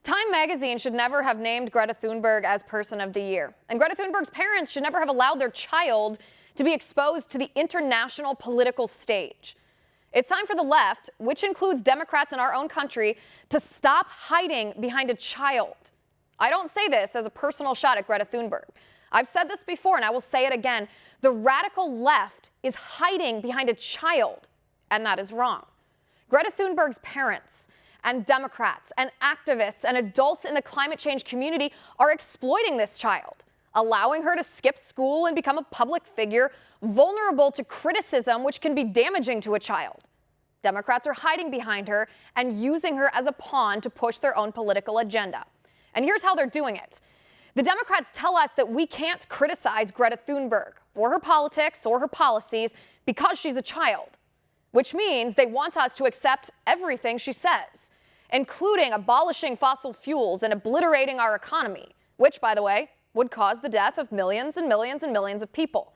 Time magazine should never have named Greta Thunberg as Person of the Year. And Greta Thunberg's parents should never have allowed their child to be exposed to the international political stage. It's time for the left, which includes Democrats in our own country, to stop hiding behind a child. I don't say this as a personal shot at Greta Thunberg. I've said this before and I will say it again. The radical left is hiding behind a child, and that is wrong. Greta Thunberg's parents and Democrats and activists and adults in the climate change community are exploiting this child, allowing her to skip school and become a public figure vulnerable to criticism, which can be damaging to a child. Democrats are hiding behind her and using her as a pawn to push their own political agenda. And here's how they're doing it. The Democrats tell us that we can't criticize Greta Thunberg for her politics or her policies because she's a child, which means they want us to accept everything she says, including abolishing fossil fuels and obliterating our economy, which, by the way, would cause the death of millions and millions and millions of people.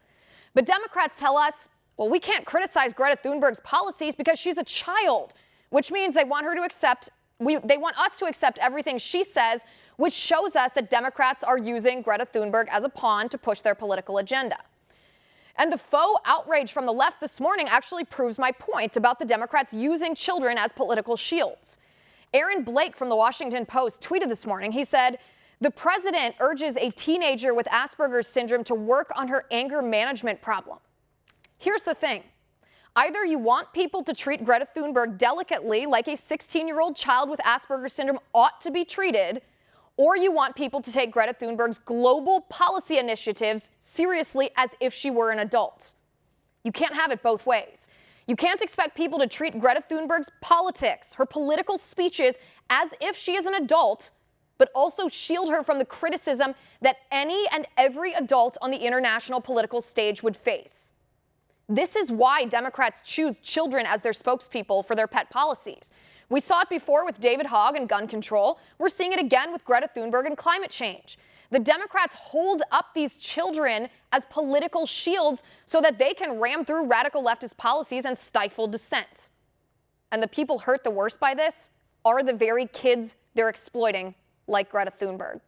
But Democrats tell us, well, we can't criticize Greta Thunberg's policies because she's a child, which means they want us to accept everything she says, which shows us that Democrats are using Greta Thunberg as a pawn to push their political agenda. And the faux outrage from the left this morning actually proves my point about the Democrats using children as political shields. Aaron Blake from the Washington Post tweeted this morning. He said, "The president urges a teenager with Asperger's syndrome to work on her anger management problem." Here's the thing. Either you want people to treat Greta Thunberg delicately like a 16-year-old child with Asperger's syndrome ought to be treated, or you want people to take Greta Thunberg's global policy initiatives seriously as if she were an adult. You can't have it both ways. You can't expect people to treat Greta Thunberg's politics, her political speeches, as if she is an adult, but also shield her from the criticism that any and every adult on the international political stage would face. This is why Democrats choose children as their spokespeople for their pet policies. We saw it before with David Hogg and gun control. We're seeing it again with Greta Thunberg and climate change. The Democrats hold up these children as political shields so that they can ram through radical leftist policies and stifle dissent. And the people hurt the worst by this are the very kids they're exploiting, like Greta Thunberg.